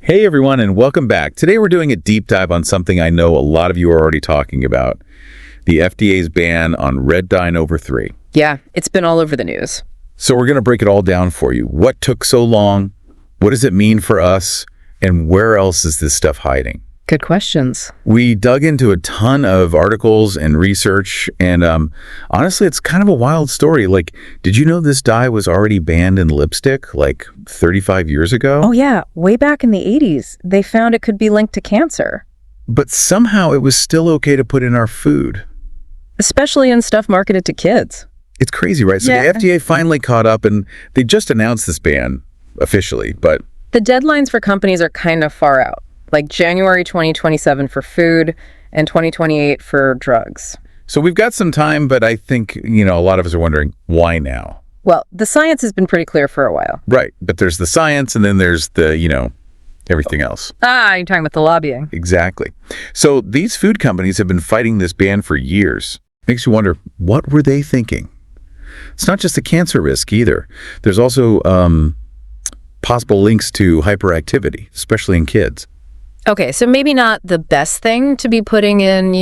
Hey everyone, and welcome back. Today we're doing a deep dive on something I know a lot of you are already talking about, the FDA's ban on red dye number 3. Yeah, it's been all over the news. So we're going to break it all down for you. What took so long? What does it mean for us? And where else is this stuff hiding? Good questions. We dug into a ton of articles and research, and honestly, it's kind of a wild story. Like, did you know this dye was already banned in lipstick like 35 years ago? Oh yeah, way back in the 80s, they found it could be linked to cancer. But somehow it was still okay to put in our food. Especially in stuff marketed to kids. It's crazy, right? So Yeah. the FDA finally caught up, and they just announced this ban officially, but The deadlines for companies are kind of far out, like January 2027 for food and 2028 for drugs. so we've got some time, but I think, a lot of us are wondering, why now? Well, the science has been pretty clear for a while. Right, but there's the science, and then there's the, everything else. You're talking about the lobbying. Exactly. So these food companies have been fighting this ban for years. Makes you wonder, what were they thinking? It's not just a cancer risk either. There's also possible links to hyperactivity, especially in kids. Okay, so maybe not the best thing to be putting in,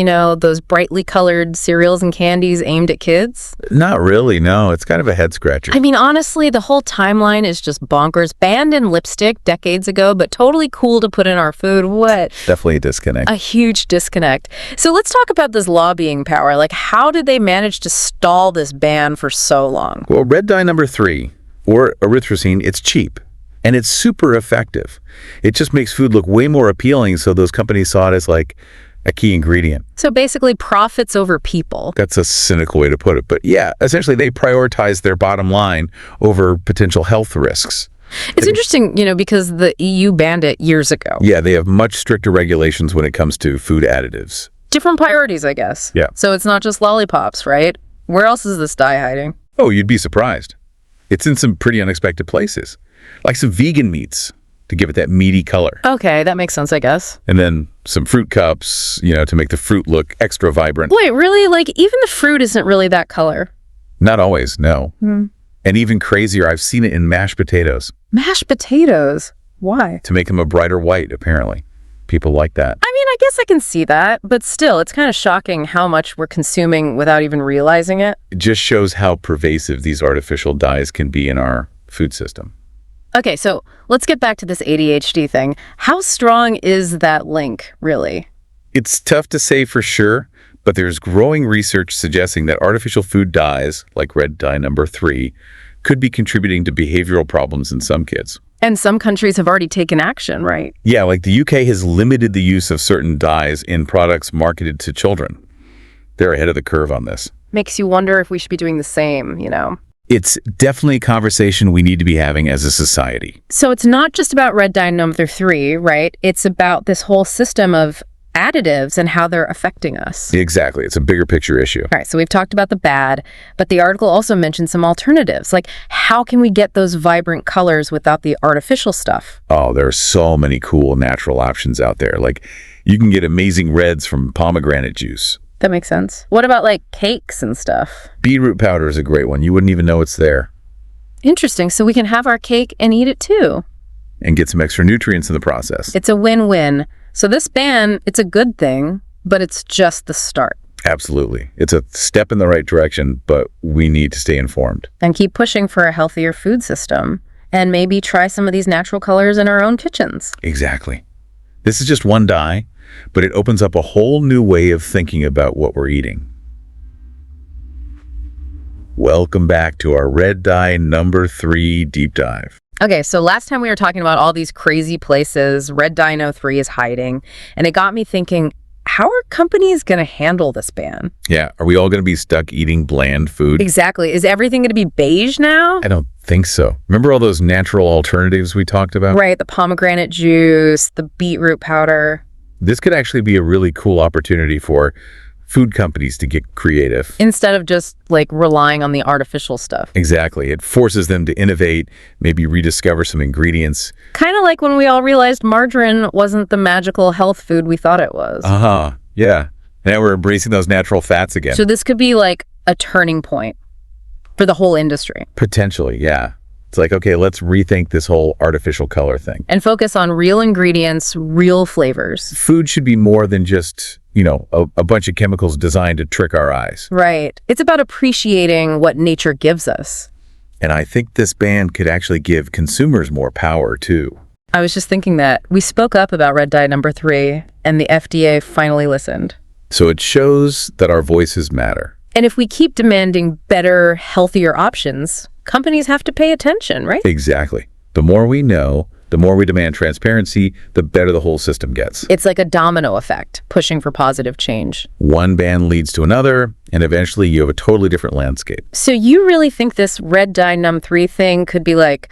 those brightly colored cereals and candies aimed at kids. Not really, no. It's kind of a head scratcher. I mean, honestly, the whole timeline is just bonkers. Banned in lipstick decades ago, but totally cool to put in our food. What? Definitely a disconnect. A huge disconnect. So let's talk about this lobbying power. Like, how did they manage to stall this ban for so long? Well, red dye number 3, or erythrosine, it's cheap. And it's super effective. It just makes food look way more appealing, so those companies saw it as like a key ingredient. So basically, profits over people. That's a cynical way to put it. But yeah, essentially they prioritize their bottom line over potential health risks. It's interesting, because the EU banned it years ago. Yeah, they have much stricter regulations when it comes to food additives. Different priorities, I guess. Yeah. So it's not just lollipops, right? Where else is this dye hiding? Oh, you'd be surprised. It's in some pretty unexpected places, like some vegan meats to give it that meaty color. Okay, that makes sense, I guess. And then some fruit cups, to make the fruit look extra vibrant. Wait, really? Like, even the fruit isn't really that color. Not always, no. And even crazier, I've seen it in mashed potatoes Mashed potatoes? Why? to make them a brighter white, apparently. People like that. I mean, I guess I can see that, but still, it's kind of shocking how much we're consuming without even realizing it. It just shows how pervasive these artificial dyes can be in our food system. Okay, so let's get back to this ADHD thing. How strong is that link, really? It's tough to say for sure, but there's growing research suggesting that artificial food dyes, like red dye number 3, could be contributing to behavioral problems in some kids. And some countries have already taken action, right? Yeah, like the UK has limited the use of certain dyes in products marketed to children. They're ahead of the curve on this. Makes you wonder if we should be doing the same, It's definitely a conversation we need to be having as a society. So it's not just about red dye number 3, right? It's about this whole system of additives and how they're affecting us. Exactly. It's a bigger picture issue. All right, so we've talked about the bad, but the article also mentioned some alternatives. Like, how can we get those vibrant colors without the artificial stuff? Oh, there are so many cool natural options out there. Like, you can get amazing reds from pomegranate juice. That makes sense. What about, like, cakes and stuff? Beetroot powder is a great one. You wouldn't even know it's there. Interesting. So we can have our cake and eat it too. And get some extra nutrients in the process. It's a win-win. So this ban, it's a good thing, but it's just the start. Absolutely. It's a step in the right direction, but we need to stay informed. And keep pushing for a healthier food system. And maybe try some of these natural colors in our own kitchens. Exactly. This is just one dye, but it opens up a whole new way of thinking about what we're eating. Welcome back to our red dye number 3 deep dive. Okay, so last time we were talking about all these crazy places red dye no 3 is hiding, and it got me thinking, how are companies going to handle this ban? Yeah, are we all going to be stuck eating bland food? Exactly. Is everything going to be beige now? I don't think so. Remember all those natural alternatives we talked about? Right, the pomegranate juice, the beetroot powder. This could actually be a really cool opportunity for food companies to get creative. Instead of just like relying on the artificial stuff. Exactly. It forces them to innovate, maybe rediscover some ingredients. Kind of like when we all realized margarine wasn't the magical health food we thought it was. Yeah. Now we're embracing those natural fats again. So this could be like a turning point for the whole industry. Potentially, yeah. It's like, okay, let's rethink this whole artificial color thing. And focus on real ingredients, real flavors. Food should be more than just, a bunch of chemicals designed to trick our eyes. Right. It's about appreciating what nature gives us. And I think this ban could actually give consumers more power, too. I was just thinking that we spoke up about red dye number 3, and the FDA finally listened. So it shows that our voices matter. And if we keep demanding better, healthier options, companies have to pay attention, right? Exactly. The more we know, the more we demand transparency, the better the whole system gets. It's like a domino effect, pushing for positive change. One ban leads to another, and eventually you have a totally different landscape. So you really think this red dye num 3 thing could be like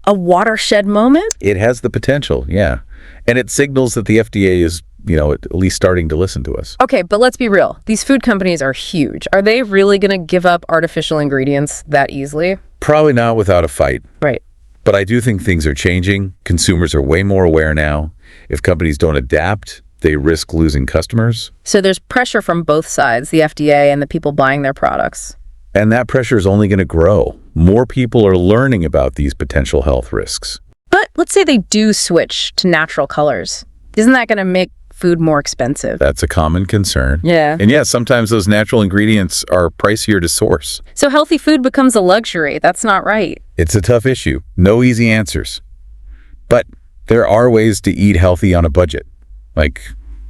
a watershed moment? It has the potential, yeah. And it signals that the FDA is, at least starting to listen to us. Okay, but let's be real. These food companies are huge. Are they really going to give up artificial ingredients that easily? Probably not without a fight. Right. But I do think things are changing. Consumers are way more aware now. If companies don't adapt, they risk losing customers. So there's pressure from both sides, the FDA and the people buying their products. And that pressure is only going to grow. More people are learning about these potential health risks. But let's say they do switch to natural colors. Isn't that going to make food more expensive? That's a common concern. Yeah. And yes, sometimes those natural ingredients are pricier to source. So healthy food becomes a luxury. That's not right. It's a tough issue. No easy answers. But there are ways to eat healthy on a budget, like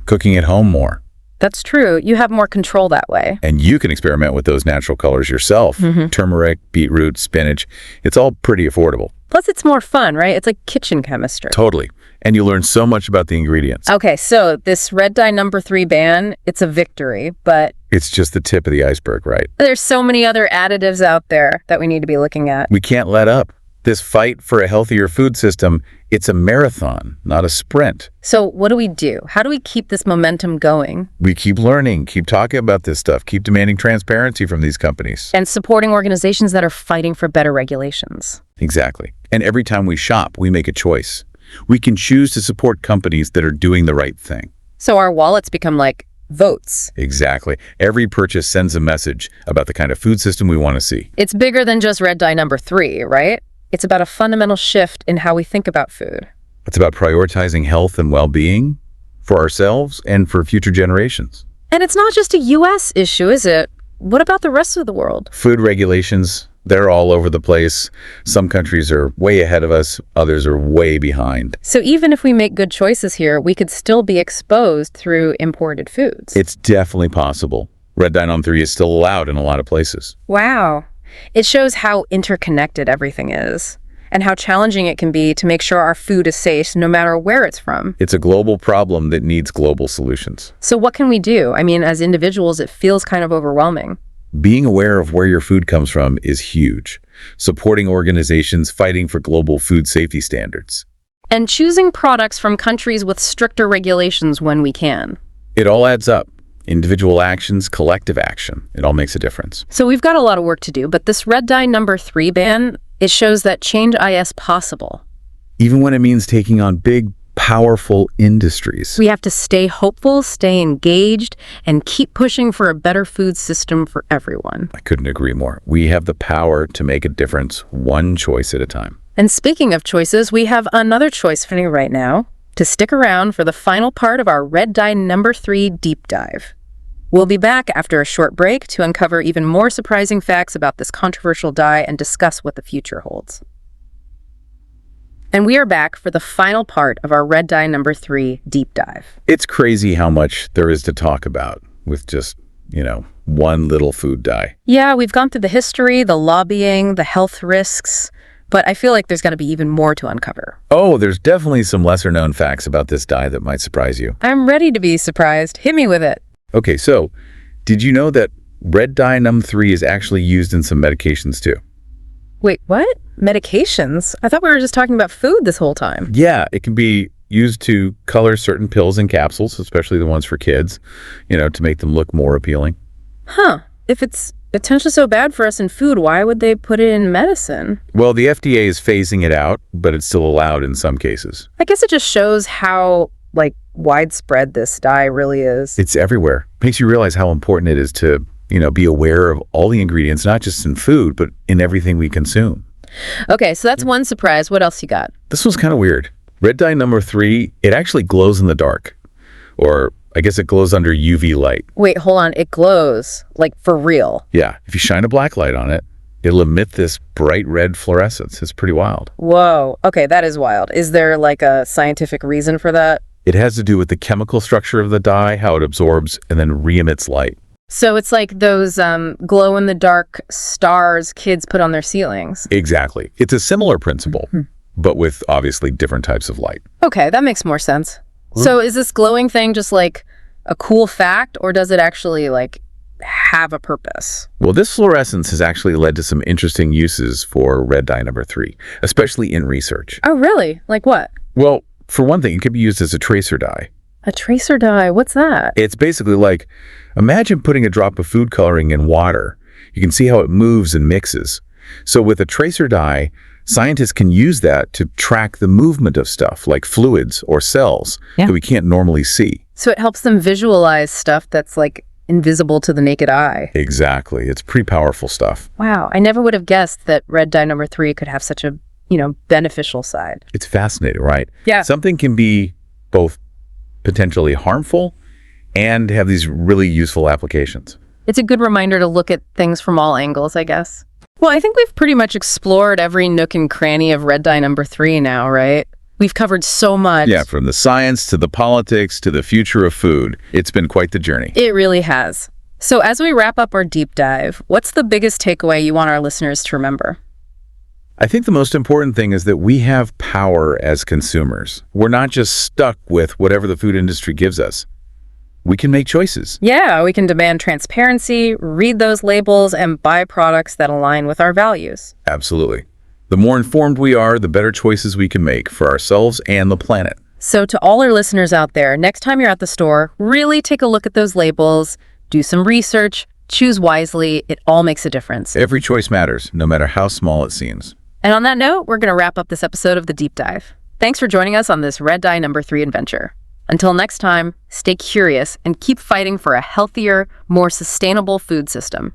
cooking at home more. That's true. You have more control that way. And you can experiment with those natural colors yourself. Turmeric, beetroot, spinach. It's all pretty affordable. Plus, it's more fun, right? It's like kitchen chemistry. Totally. And you learn so much about the ingredients. Okay, so this red dye number 3 ban, it's a victory, but It's just the tip of the iceberg, right? there's so many other additives out there that we need to be looking at. We can't let up. This fight for a healthier food system, it's a marathon, not a sprint. So what do we do? How do we keep this momentum going? We keep learning, keep talking about this stuff, keep demanding transparency from these companies. And supporting organizations that are fighting for better regulations. Exactly. And every time we shop, we make a choice. We can choose to support companies that are doing the right thing. So our wallets become like votes. Exactly. Every purchase sends a message about the kind of food system we want to see. It's bigger than just red dye number 3, right? It's about a fundamental shift in how we think about food. It's about prioritizing health and well-being for ourselves and for future generations. And it's not just a US issue, is it? What about the rest of the world? Food regulations, they're all over the place. Some countries are way ahead of us, others are way behind. So even if we make good choices here, we could still be exposed through imported foods. It's definitely possible. Red dye num 3 is still allowed in a lot of places. Wow. It shows how interconnected everything is and how challenging it can be to make sure our food is safe no matter where it's from. It's a global problem that needs global solutions. So what can we do? I mean, as individuals, it feels kind of overwhelming. Being aware of where your food comes from is huge. Supporting organizations fighting for global food safety standards. And choosing products from countries with stricter regulations when we can. It all adds up. Individual actions, collective action. It all makes a difference. So we've got a lot of work to do, but this red dye number 3 ban, it shows that change is possible. Even when it means taking on big, powerful industries. We have to stay hopeful, stay engaged, and keep pushing for a better food system for everyone. I couldn't agree more. We have the power to make a difference one choice at a time. And speaking of choices, we have another choice for you right now. To stick around for the final part of our red dye number 3 deep dive. We'll be back after a short break to uncover even more surprising facts about this controversial dye and discuss what the future holds. And we are back for the final part of our red dye number 3 deep dive. It's crazy how much there is to talk about with just, one little food dye. Yeah, we've gone through the history, the lobbying, the health risks, but I feel like there's got to be even more to uncover. Oh, there's definitely some lesser-known facts about this dye that might surprise you. I'm ready to be surprised. Hit me with it. Okay, so did you know that red dye num 3 is actually used in some medications too? Wait, what? Medications? I thought we were just talking about food this whole time. Yeah, it can be used to color certain pills and capsules, especially the ones for kids, to make them look more appealing. Huh. If it's potentially so bad for us in food, why would they put it in medicine? Well, the FDA is phasing it out, but it's still allowed in some cases. I guess it just shows how, widespread this dye really is. It's everywhere. Makes you realize how important it is to, be aware of all the ingredients, not just in food, but in everything we consume. Okay, so that's one surprise. What else you got? This was kind of weird. Red dye number 3, it actually glows in the dark. Or I guess it glows under UV light. Wait, hold on. It glows, like for real. Yeah, if you shine a black light on it, it'll emit this bright red fluorescence. It's pretty wild. Whoa. Okay, that is wild. Is there like a scientific reason for that? It has to do with the chemical structure of the dye, how it absorbs and then re-emits light. So it's like those glow-in-the-dark stars kids put on their ceilings. Exactly. It's a similar principle, but with obviously different types of light. Okay, that makes more sense. So is this glowing thing just like a cool fact, or does it actually like have a purpose? Well, this fluorescence has actually led to some interesting uses for red dye number 3, especially in research. Oh, really? Like what? Well, for one thing, it could be used as a tracer dye. A tracer dye? What's that? It's basically like, imagine putting a drop of food coloring in water. You can see how it moves and mixes. So with a tracer dye, scientists can use that to track the movement of stuff like fluids or cells that we can't normally see. So it helps them visualize stuff that's like invisible to the naked eye. Exactly. It's pretty powerful stuff. Wow, I never would have guessed that red dye number 3 could have such a, beneficial side. It's fascinating, right? Yeah. Something can be both potentially harmful and have these really useful applications. It's a good reminder to look at things from all angles, I guess. Well, I think we've pretty much explored every nook and cranny of red dye number 3 now, right? We've covered so much. Yeah, from the science to the politics to the future of food. It's been quite the journey. It really has. So as we wrap up our deep dive, what's the biggest takeaway you want our listeners to remember? I think the most important thing is that we have power as consumers. We're not just stuck with whatever the food industry gives us. We can make choices. Yeah, we can demand transparency, read those labels, and buy products that align with our values. Absolutely. The more informed we are, the better choices we can make for ourselves and the planet. So to all our listeners out there, next time you're at the store, really take a look at those labels, do some research, choose wisely. It all makes a difference. Every choice matters, no matter how small it seems. And on that note, we're going to wrap up this episode of The Deep Dive. Thanks for joining us on this red dye number 3 adventure. Until next time, stay curious and keep fighting for a healthier, more sustainable food system.